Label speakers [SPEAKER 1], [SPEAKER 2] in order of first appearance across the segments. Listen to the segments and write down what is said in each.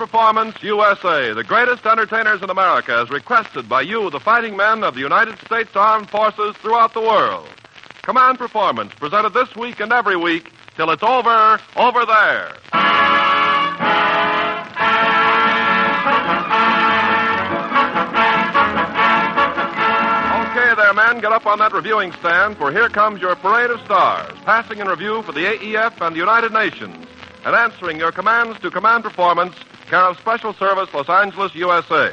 [SPEAKER 1] Performance USA, the greatest entertainers in America, as requested by you, the fighting men of the United States Armed Forces throughout the world. Command Performance, presented this week and every week till it's over there. Okay there, men, get up on that reviewing stand, for here comes your parade of stars, passing in review for the AEF and the United Nations, and answering your commands to Command Performance, care of Special Service, Los Angeles, USA.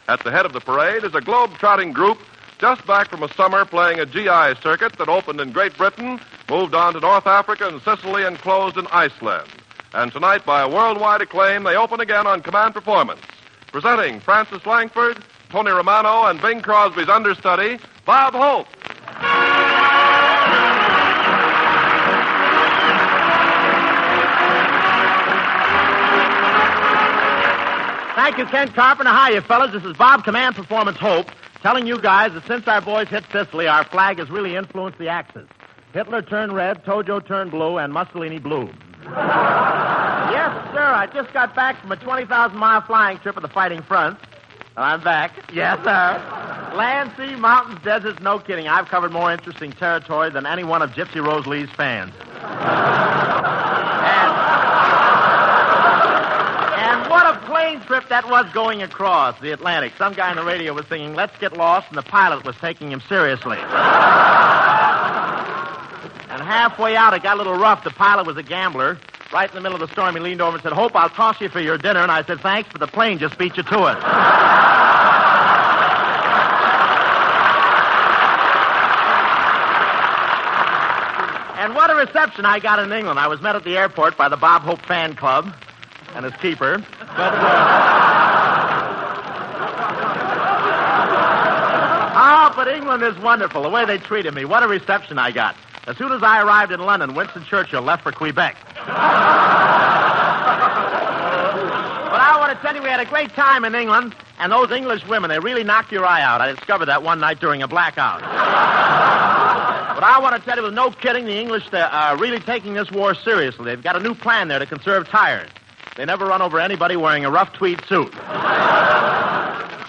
[SPEAKER 1] At the head of the parade is a globe-trotting group just back from a summer playing a GI circuit that opened in Great Britain, moved on to North Africa and Sicily, and closed in Iceland. And tonight, by a worldwide acclaim, they open again on Command Performance. Presenting Francis Langford, Tony Romano, and Bing Crosby's understudy, Bob Hope.
[SPEAKER 2] Thank you, Ken Carpenter. Hi, you fellas. This is Bob Command Performance Hope, telling you guys that since our boys hit Sicily, our flag has really influenced the Axis. Hitler turned red, Tojo turned blue, and Mussolini blue. Yes, sir. I just got back from a 20,000-mile flying trip of the fighting front. I'm back. Yes, sir. Land, sea, mountains, deserts, no kidding. I've covered more interesting territory than any one of Gypsy Rose Lee's fans. And what a plane trip that was going across the Atlantic. Some guy on the radio was singing, "Let's Get Lost," and the pilot was taking him seriously. And halfway out, it got a little rough. The pilot was a gambler. Right in the middle of the storm, he leaned over and said, "Hope, I'll toss you for your dinner." And I said, "Thanks, but the plane just beat you to it." And what a reception I got in England. I was met at the airport by the Bob Hope fan club and his keeper. But England is wonderful. The way they treated me. What a reception I got. As soon as I arrived in London, Winston Churchill left for Quebec. But I want to tell you, we had a great time in England, and those English women, they really knocked your eye out. I discovered that one night during a blackout. But I want to tell you, with no kidding, the English are really taking this war seriously. They've got a new plan there to conserve tires. They never run over anybody wearing a rough tweed suit.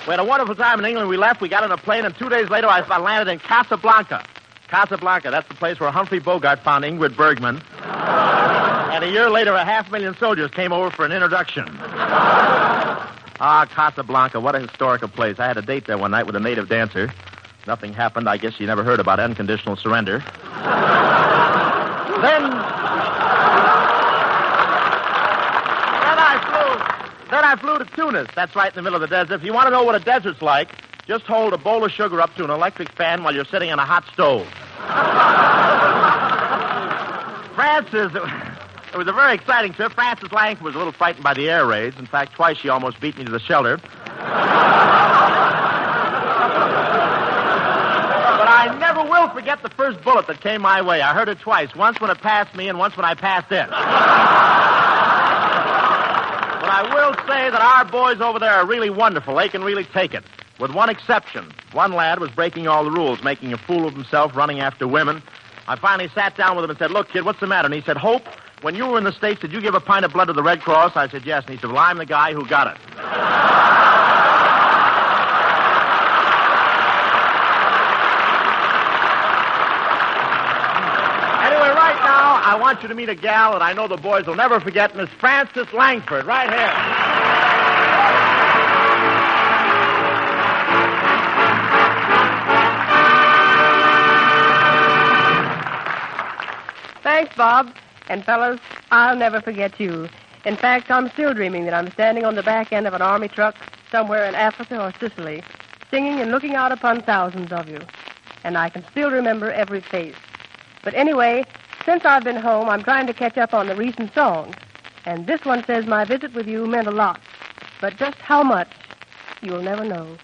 [SPEAKER 2] We had a wonderful time in England. We left, we got on a plane, and 2 days later I landed in Casablanca. Casablanca, that's the place where Humphrey Bogart found Ingrid Bergman. And a year later, 500,000 soldiers came over for an introduction. Casablanca, what a historical place. I had a date there one night with a native dancer. Nothing happened. I guess you never heard about unconditional surrender. Then I flew to Tunis. That's right in the middle of the desert. If you want to know what a desert's like, just hold a bowl of sugar up to an electric fan while you're sitting on a hot stove. It was a very exciting trip. Frances Langford was a little frightened by the air raids. In fact, twice she almost beat me to the shelter. But I never will forget the first bullet that came my way. I heard it twice, once when it passed me and once when I passed it. But I will say that our boys over there are really wonderful. They can really take it. With one exception. One lad was breaking all the rules, making a fool of himself, running after women. I finally sat down with him and said, "Look, kid, what's the matter?" And he said, "Hope, when you were in the States, did you give a pint of blood to the Red Cross?" I said, "Yes." And he said, "Well, I'm the guy who got it." Anyway, right now, I want you to meet a gal that I know the boys will never forget, Miss Frances Langford, right here.
[SPEAKER 3] Thanks, Bob. And, fellas, I'll never forget you. In fact, I'm still dreaming that I'm standing on the back end of an army truck somewhere in Africa or Sicily, singing and looking out upon thousands of you. And I can still remember every face. But anyway, since I've been home, I'm trying to catch up on the recent songs. And this one says my visit with you meant a lot. But just how much, you'll never know.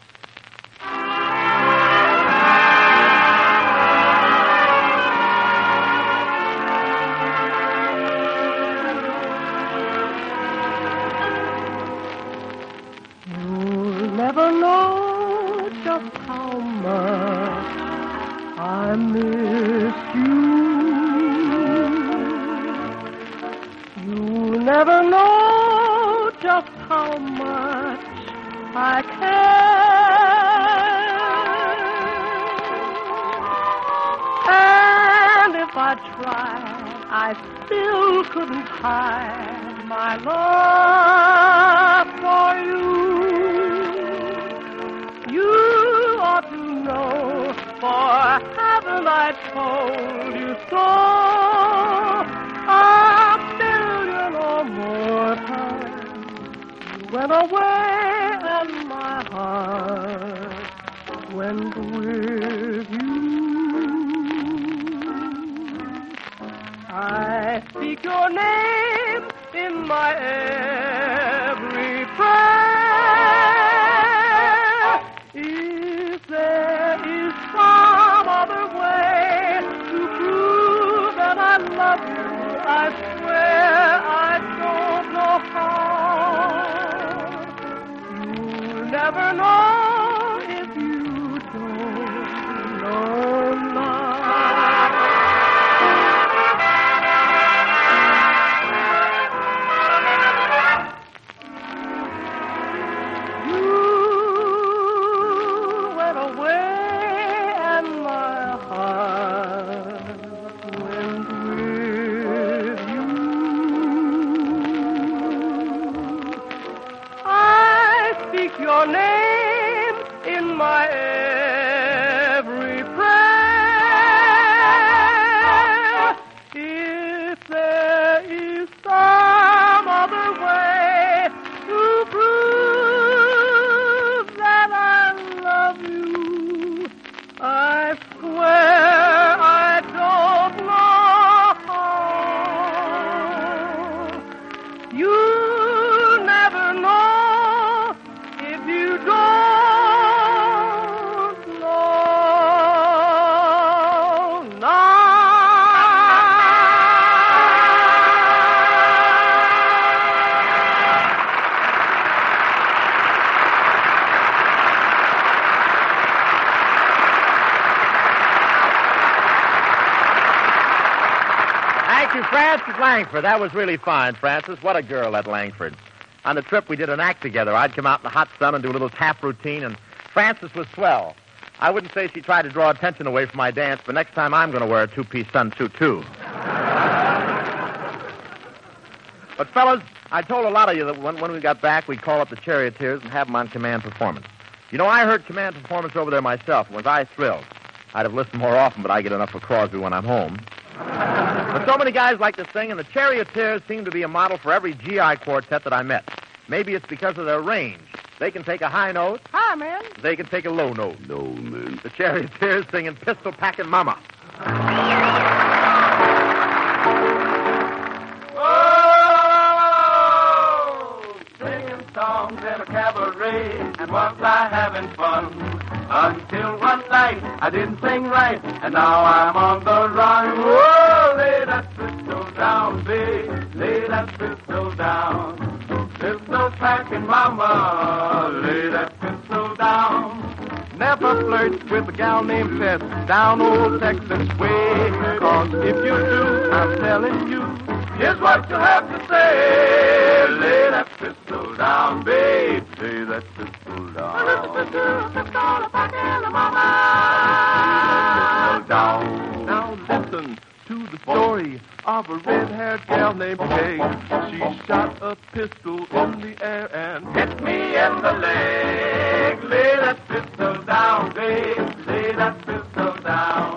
[SPEAKER 3] Never know just how much I miss you. You never know just how much I care. And if I tried, I still couldn't hide my love for you. You ought to know, for haven't I told you so? A million or more times you went away and my heart went with you. I speak your name in my every prayer. If there is some other way to prove that I love you, I swear I don't know how. You'll never know if you don't know now. Your name in my every prayer. If there is some other way to prove that I love you, I swear I don't know how. You never know. You don't know now.
[SPEAKER 2] Thank you, Frances Langford. That was really fine, Frances. What a girl, that Langford. On the trip, we did an act together. I'd come out in the hot sun and do a little tap routine, and Frances was swell. I wouldn't say she tried to draw attention away from my dance, but next time I'm going to wear a two-piece sunsuit, too. But, fellas, I told a lot of you that when we got back, we'd call up the Charioteers and have them on command performance. You know, I heard command performance over there myself, and was I thrilled. I'd have listened more often, but I get enough for Crosby when I'm home. But so many guys like to sing, and the Charioteers seem to be a model for every GI quartet that I met. Maybe it's because of their range. They can take a high note.
[SPEAKER 3] Hi, man.
[SPEAKER 2] They can take a low note.
[SPEAKER 4] No, man.
[SPEAKER 2] The Charioteers singing Pistol Packin' Mama.
[SPEAKER 4] Oh, singing songs in a cabaret, and was I having fun? Until one night I didn't sing right, and now I'm on the run. Whoa, lay that pistol down, babe. Lay that pistol down. Pistol packing mama, lay that pistol down. Never flirt with a gal named Tess down old Texas way. Cause if you do, I'm telling you, here's what you have to say. Lay that pistol down, babe. Lay that pistol down. Pistol packing mama. Pistol down.
[SPEAKER 1] Now listen to the story of a red-haired gal named Kay. She shot a pistol in the air and
[SPEAKER 4] hit me in the leg. Lay that pistol down, babe. Lay that pistol down.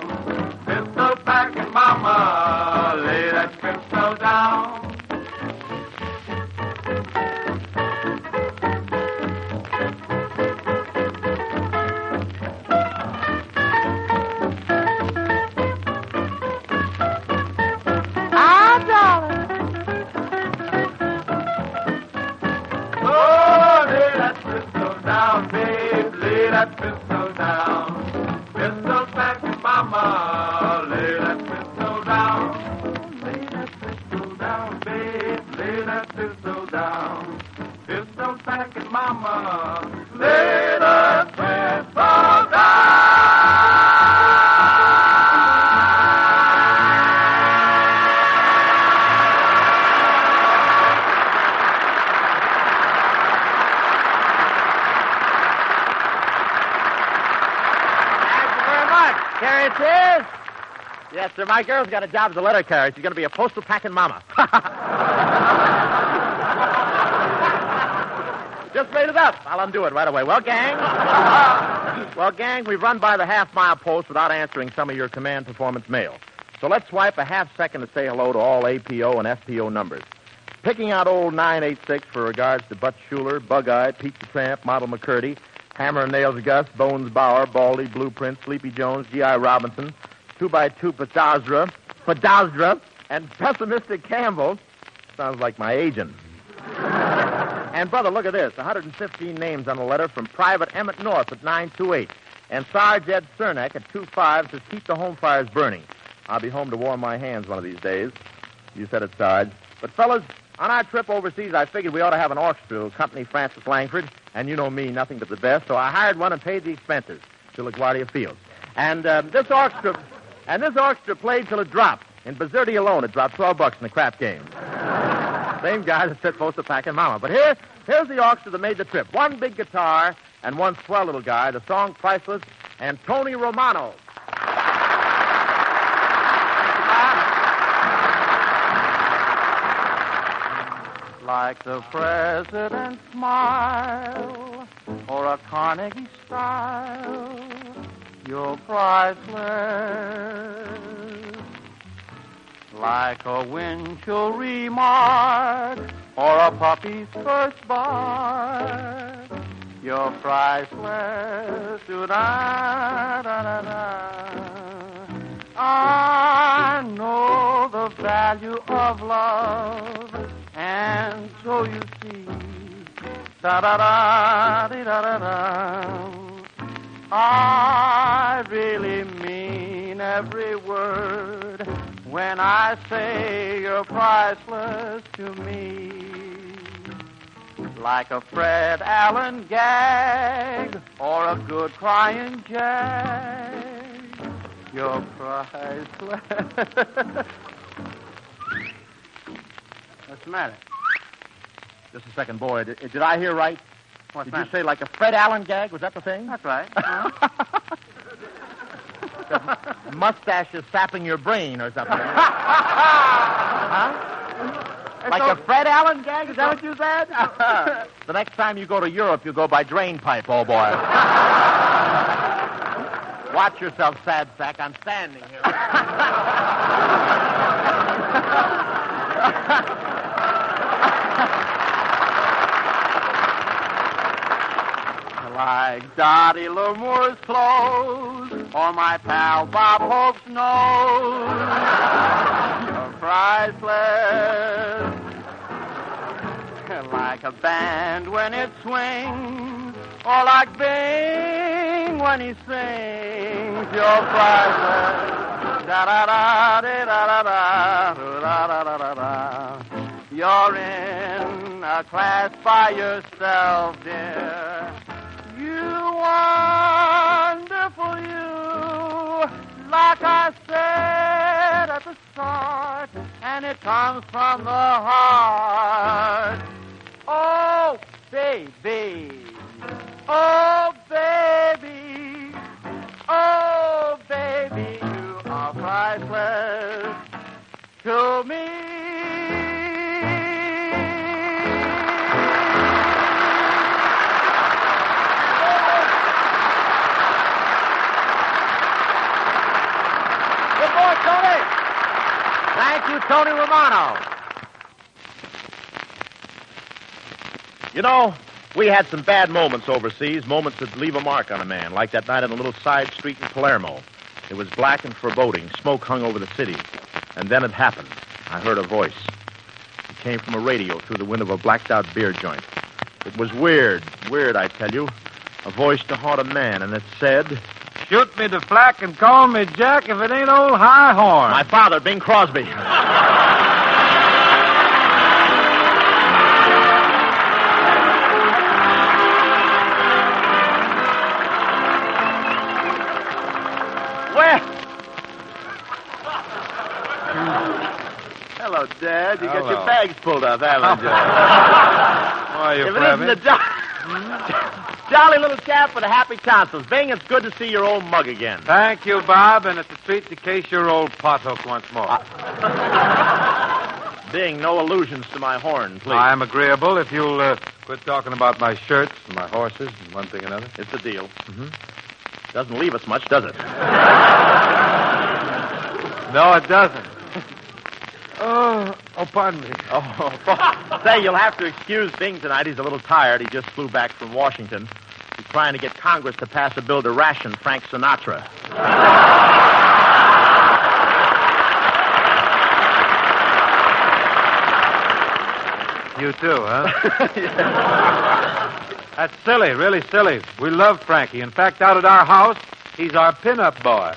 [SPEAKER 4] Pistol packing mama. Lay that pistol down. Pistol down, pistol packing mama, lay that pistol down, lay that pistol down, babe, lay that pistol down, pistol packing mama, lay that pistol down.
[SPEAKER 2] Buster, my girl's got a job as a letter carrier. She's going to be a postal packing mama. Just made it up. I'll undo it right away. Well, gang, we've run by the half-mile post without answering some of your command performance mail. So let's swipe a half second to say hello to all APO and FPO numbers. Picking out old 986 for regards to Butch Schuler, Bug-Eye, Pete the Tramp, Model McCurdy, Hammer and Nails Gus, Bones Bauer, Baldy, Blueprint, Sleepy Jones, G.I. Robinson, 2x2 Fadazra, and Pessimistic Campbell. Sounds like my agent. And, brother, look at this. 115 names on a letter from Private Emmett North at 928. And Sarge Ed Cernak at 25 says, keep the home fires burning. I'll be home to warm my hands one of these days. You said it, Sarge. But, fellas, on our trip overseas, I figured we ought to have an orchestra to accompany Francis Langford. And you know me, nothing but the best. So I hired one and paid the expenses to LaGuardia Field. And this orchestra played till it dropped. In Bizerti alone, it dropped $12 in the crap game. Same guy that said Posta Packin' Mama. But here's the orchestra that made the trip. One big guitar and one swell little guy, the song Priceless, and Tony Romano.
[SPEAKER 4] Like the president's smile or a Carnegie style, you're priceless. Like a windshield remark or a puppy's first bark, you're priceless. Da-da-da-da-da. I know the value of love, and so you see, da-da-da-dee-da-da-da. I really mean every word when I say you're priceless to me. Like a Fred Allen gag or a good crying jag, you're priceless. What's the matter?
[SPEAKER 2] Just a second, boy. Did I hear right?
[SPEAKER 4] What's
[SPEAKER 2] Did
[SPEAKER 4] that?
[SPEAKER 2] you say like a Fred Allen gag? Was that the thing?
[SPEAKER 4] That's right.
[SPEAKER 2] Mustache is sapping your brain or something. Huh? Like a Fred Allen gag? Is that what you said? The next time you go to Europe, you go by drain pipe, oh boy. Watch yourself, sad sack. I'm standing here.
[SPEAKER 4] Like Dottie Lamoure's clothes or my pal Bob Hope's nose, you're priceless. Like a band when it swings or like Bing when he sings, you're priceless. Da-da-da-dee-da-da-da, da-da-da-da-da. You're in a class by yourself, dear. You wonderful you, like I said at the start, and it comes from the heart. Oh, baby, oh, baby, oh, baby, you are priceless to me.
[SPEAKER 2] Thank you, Tony Romano. You know, we had some bad moments overseas, moments that leave a mark on a man, like that night on a little side street in Palermo. It was black and foreboding. Smoke hung over the city. And then it happened. I heard a voice. It came from a radio through the window of a blacked-out beer joint. It was weird, I tell you. A voice to haunt a man, and it said...
[SPEAKER 5] Shoot me the flack and call me Jack if it ain't old High Horn.
[SPEAKER 2] My father, Bing Crosby. Well... Hello, Dad. You got your bags pulled up, haven't you?
[SPEAKER 5] Why are you,
[SPEAKER 2] If it isn't the jolly little chap with a happy tonsils. Bing, it's good to see your old mug again.
[SPEAKER 5] Thank you, Bob, and it's a treat to case your old pothook once more.
[SPEAKER 2] Bing, no allusions to my horn, please.
[SPEAKER 5] I'm agreeable if you'll quit talking about my shirts and my horses and one thing another.
[SPEAKER 2] It's a deal. Mm-hmm. Doesn't leave us much, does it?
[SPEAKER 5] No, it doesn't. Oh, pardon me.
[SPEAKER 2] Oh, say, you'll have to excuse Bing tonight. He's a little tired. He just flew back from Washington. He's trying to get Congress to pass a bill to ration Frank Sinatra.
[SPEAKER 5] You too, huh? That's silly, really silly. We love Frankie. In fact, out at our house, he's our pin-up boy.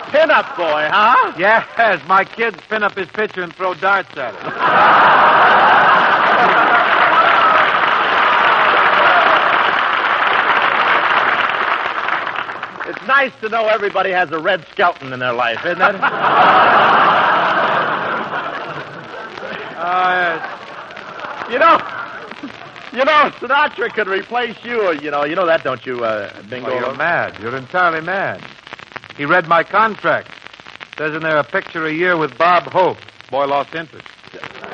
[SPEAKER 2] Pin-up boy, huh?
[SPEAKER 5] Yes, my kids pin up his picture and throw darts at him.
[SPEAKER 2] It's nice to know everybody has a red skeleton in their life, isn't it? You know, Sinatra could replace you. You know that, don't you, Bingo?
[SPEAKER 5] Oh, you're mad. You're entirely mad. He read my contract. Says in there a picture a year with Bob Hope. Boy lost interest. Man.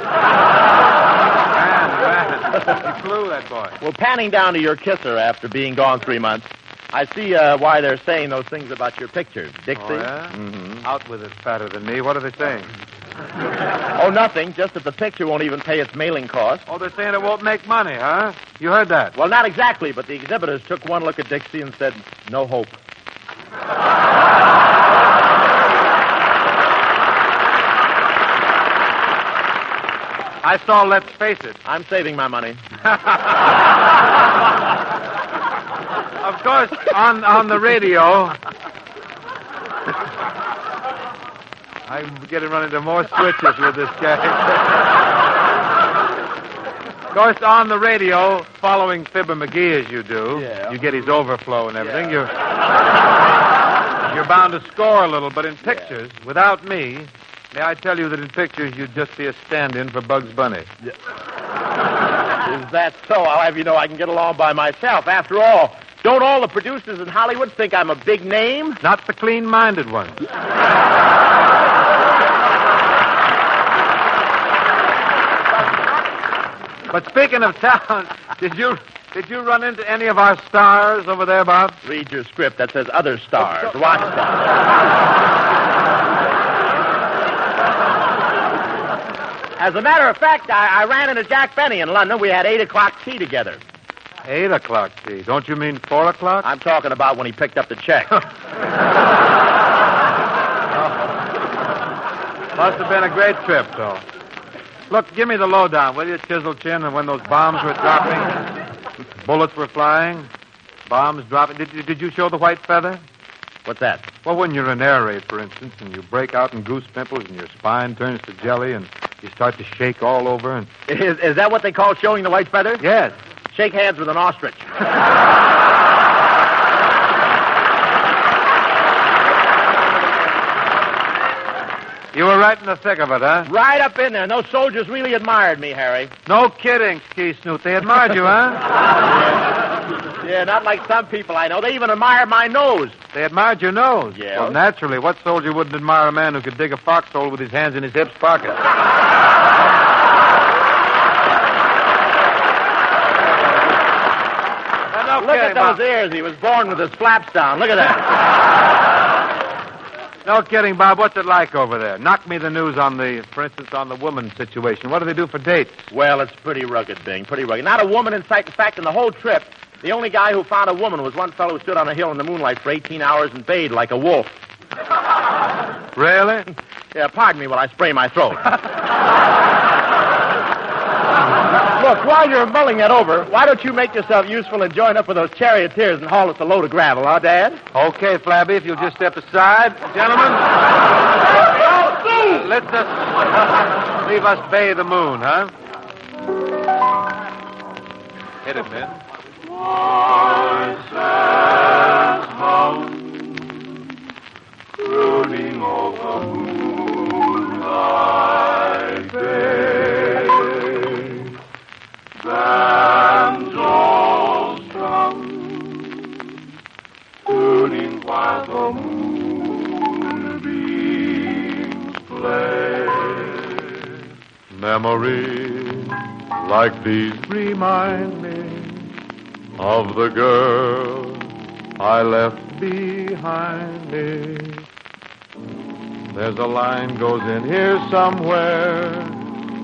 [SPEAKER 5] He flew, that boy.
[SPEAKER 2] Well, panning down to your kisser after being gone 3 months, I see why they're saying those things about your picture. Dixie?
[SPEAKER 5] Oh, yeah?
[SPEAKER 2] Mm-hmm.
[SPEAKER 5] Out with it, fatter than me. What are they saying?
[SPEAKER 2] Oh, nothing. Just that the picture won't even pay its mailing cost.
[SPEAKER 5] Oh, they're saying it won't make money, huh? You heard that?
[SPEAKER 2] Well, not exactly, but the exhibitors took one look at Dixie and said, no hope.
[SPEAKER 5] I saw Let's Face It.
[SPEAKER 2] I'm saving my money.
[SPEAKER 5] Of course, on the radio... I'm getting run into more switches with this guy. Of course, on the radio, following Fibber McGee as you do, you get his overflow and everything. You're bound to score a little, but in pictures, without me, may I tell you that in pictures you'd just be a stand-in for Bugs Bunny.
[SPEAKER 2] Is that so? I'll have you know I can get along by myself. After all, don't all the producers in Hollywood think I'm a big name?
[SPEAKER 5] Not the clean-minded ones. But speaking of talent, did you run into any of our stars over there, Bob?
[SPEAKER 2] Read your script. That says other stars. Watch stars. As a matter of fact, I ran into Jack Benny in London. We had 8 o'clock tea together.
[SPEAKER 5] 8 o'clock tea? Don't you mean 4 o'clock?
[SPEAKER 2] I'm talking about when he picked up the check.
[SPEAKER 5] Must have been a great trip, though. Look, give me the lowdown, will you, Chisel Chin, and when those bombs were dropping, bullets were flying, bombs dropping. Did you show the white feather?
[SPEAKER 2] What's that?
[SPEAKER 5] Well, when you're in air raid, for instance, and you break out in goose pimples and your spine turns to jelly and you start to shake all over and...
[SPEAKER 2] Is that what they call showing the white feather?
[SPEAKER 5] Yes.
[SPEAKER 2] Shake hands with an ostrich.
[SPEAKER 5] You were right in the thick of it, huh?
[SPEAKER 2] Right up in there. And those soldiers really admired me, Harry.
[SPEAKER 5] No kidding, Ski Snoot. They admired you, huh?
[SPEAKER 2] Yeah, not like some people I know. They even admire my nose.
[SPEAKER 5] They admired your nose?
[SPEAKER 2] Yeah.
[SPEAKER 5] Well, naturally, what soldier wouldn't admire a man who could dig a foxhole with his hands in his hips pockets?
[SPEAKER 2] Look at those ears. He was born with his flaps down. Look at that.
[SPEAKER 5] No kidding, Bob. What's it like over there? Knock me the news on for instance, on the woman situation. What do they do for dates?
[SPEAKER 2] Well, it's pretty rugged, Bing. Pretty rugged. Not a woman in sight. In fact, in the whole trip, the only guy who found a woman was one fellow who stood on a hill in the moonlight for 18 hours and bayed like a wolf.
[SPEAKER 5] Really?
[SPEAKER 2] Yeah, pardon me while I spray my throat. Look, while you're mulling that over, why don't you make yourself useful and join up with those charioteers and haul us a load of gravel, huh, Dad?
[SPEAKER 5] Okay, Flabby, if you'll just step aside. Gentlemen, let's just leave us bay the moon, huh? Hit it, man.
[SPEAKER 4] Voices crooning over moonlight bay.
[SPEAKER 6] Memories like these remind me of the girl I left behind me. There's a line goes in here somewhere,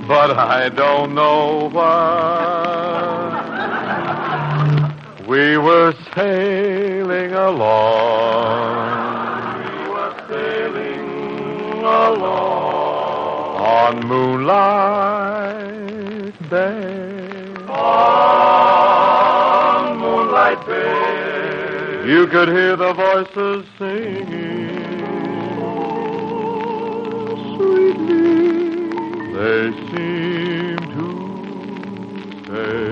[SPEAKER 6] but I don't know what. We were sailing along. We were sailing along on Moonlight Bay. On Moonlight Bay. You could hear the voices singing. They seem to say,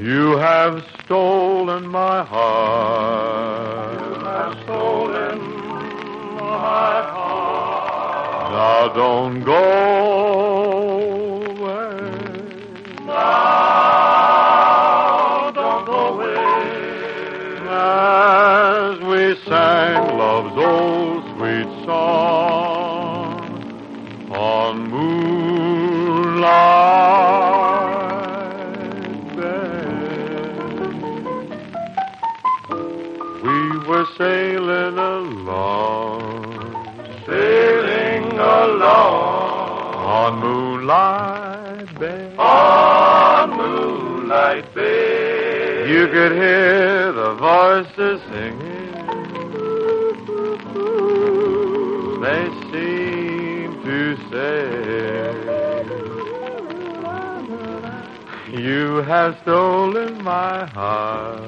[SPEAKER 6] you have stolen my heart. You have stolen my heart. Now don't go away. Now don't go away. As we sang love's old sweet song on Moonlight Bay. We were sailing along on Moonlight Bay. On Moonlight Bay. You could hear the voices singing. They seem to say, you have stolen my heart.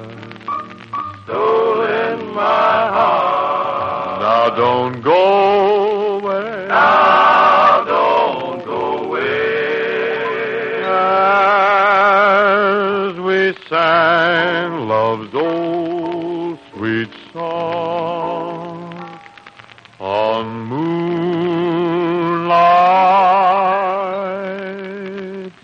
[SPEAKER 6] Stolen my heart. Now don't go away. Now don't go away. As we sang love's old sweet song on Moonlight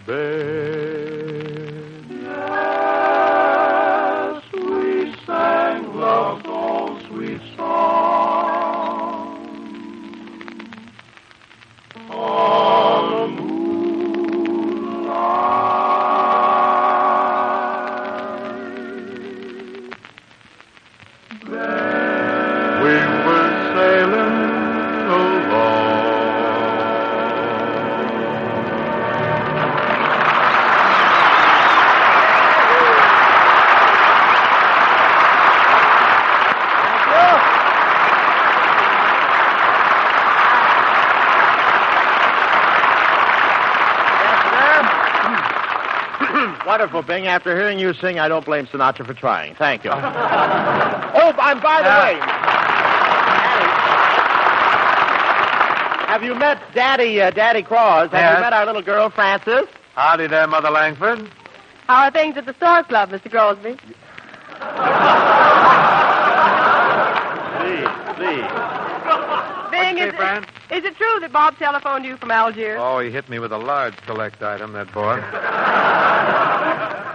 [SPEAKER 6] Bay. Yes, we sang love's old sweet song on Moonlight Bay. We were sailing
[SPEAKER 2] Wonderful, Bing. After hearing you sing, I don't blame Sinatra for trying. Thank you. Oh, and by the way, have you met Daddy Cross? Have you met our little girl, Frances?
[SPEAKER 5] Howdy there, Mother Langford.
[SPEAKER 3] How are things at the Star Club, Mr. Crosby?
[SPEAKER 2] Please.
[SPEAKER 3] Bing,
[SPEAKER 5] What'd you say, Fran?
[SPEAKER 3] is it true that Bob telephoned you from Algiers?
[SPEAKER 5] Oh, he hit me with a large collect item, that boy.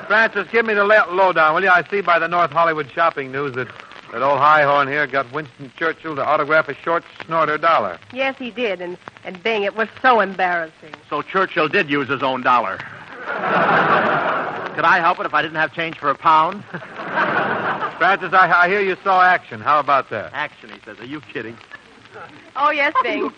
[SPEAKER 5] Francis, give me the lowdown, will you? I see by the North Hollywood shopping news that old Highhorn here got Winston Churchill to autograph a short snorter dollar.
[SPEAKER 3] Yes, he did, and Bing, it was so embarrassing.
[SPEAKER 2] So Churchill did use his own dollar. Could I help it if I didn't have change for a pound?
[SPEAKER 5] Francis, I hear you saw action. How about that?
[SPEAKER 2] Action, he says. Are you kidding?
[SPEAKER 3] Oh, yes, Bing.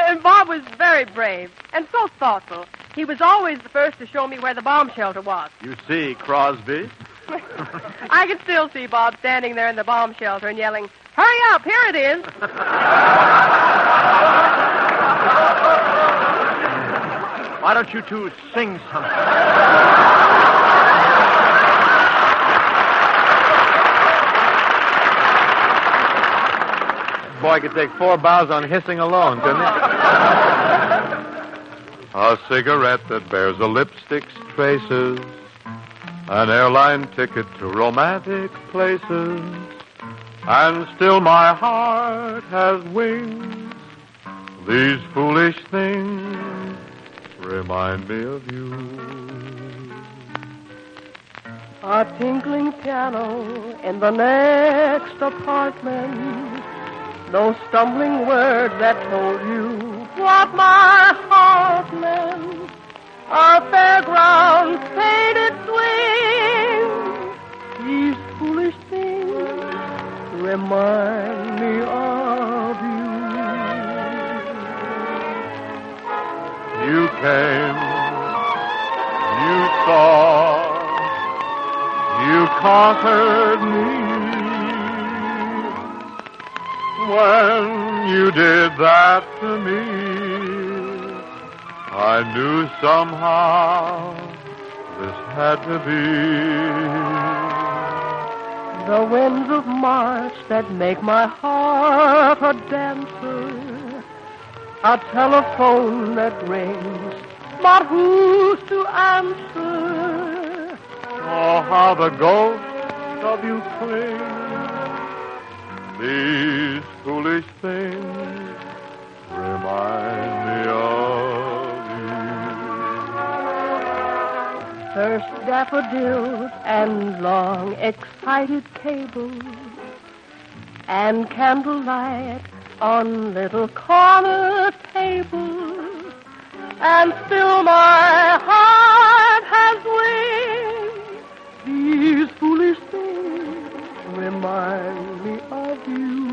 [SPEAKER 3] And Bob was very brave and so thoughtful. He was always the first to show me where the bomb shelter was.
[SPEAKER 2] You see, Crosby.
[SPEAKER 3] I can still see Bob standing there in the bomb shelter and yelling, "Hurry up, here it is."
[SPEAKER 2] Why don't you two sing something?
[SPEAKER 5] Boy could take 4 bows on hissing alone, couldn't he?
[SPEAKER 6] A cigarette that bears a lipstick's traces, an airline ticket to romantic places, and still my heart has wings. These foolish things remind me of you.
[SPEAKER 3] A tinkling piano in the next apartment. Those stumbling words that told you what my heart meant. A fairground faded swing. These foolish things remind me of you.
[SPEAKER 6] You came, you saw, you conquered me. When you did that to me, I knew somehow this had to be.
[SPEAKER 3] The winds of March that make my heart a dancer. A telephone that rings, but who's to answer?
[SPEAKER 6] Oh, how the ghost of you cling. These foolish things remind me of you.
[SPEAKER 3] First daffodils and long excited cables and candlelight on little corner tables, and still my heart has wings. These foolish things remind me of you.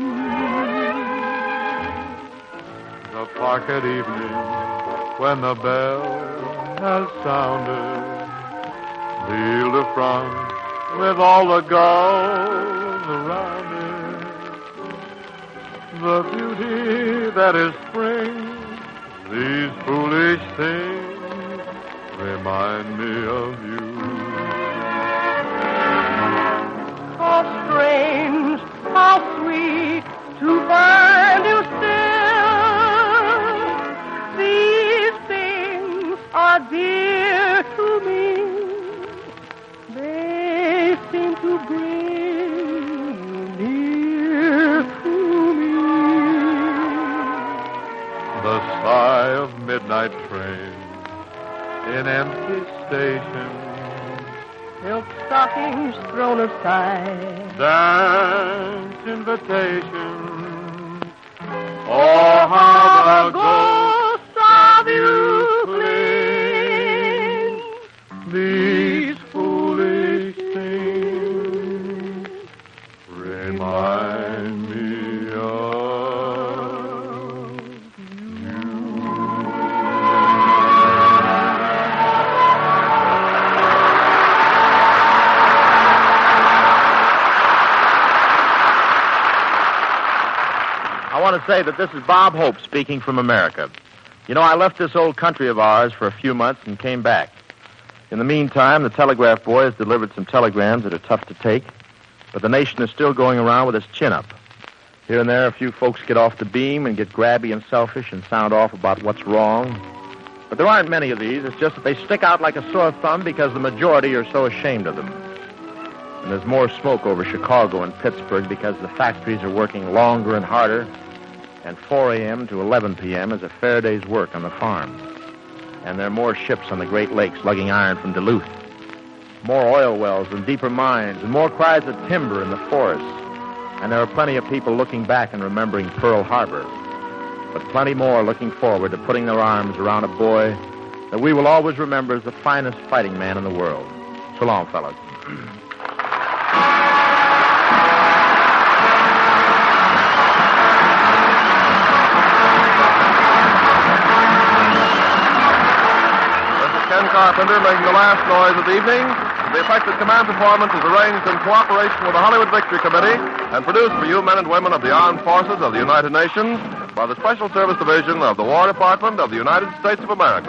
[SPEAKER 6] The park at evening when the bell has sounded, the Île-de-France with all the gulls around it. The beauty that is spring, these foolish things remind me of you.
[SPEAKER 3] How strange, how sweet to find you still. These things are dear to me. They seem to bring you near to me.
[SPEAKER 6] The sigh of midnight train in empty station,
[SPEAKER 3] Silk stockings thrown aside,
[SPEAKER 6] dance invitation. Oh, how the ghosts of you cling. These foolish things remind me of you.
[SPEAKER 2] I want to say that this is Bob Hope speaking from America. You know, I left this old country of ours for a few months and came back. In the meantime, the telegraph boy has delivered some telegrams that are tough to take, but the nation is still going around with its chin up. Here and there, a few folks get off the beam and get grabby and selfish and sound off about what's wrong. But there aren't many of these. It's just that they stick out like a sore thumb because the majority are so ashamed of them. And there's more smoke over Chicago and Pittsburgh because the factories are working longer and harder, and 4 a.m. to 11 p.m. is a fair day's work on the farm. And there are more ships on the Great Lakes lugging iron from Duluth. More oil wells and deeper mines, and more cries of timber in the forests. And there are plenty of people looking back and remembering Pearl Harbor. But plenty more looking forward to putting their arms around a boy that we will always remember as the finest fighting man in the world. So long, fellas.
[SPEAKER 1] Ken Carpenter making the last noise of the evening. The effective command performance is arranged in cooperation with the Hollywood Victory Committee and produced for you men and women of the Armed Forces of the United Nations by the Special Service Division of the War Department of the United States of America.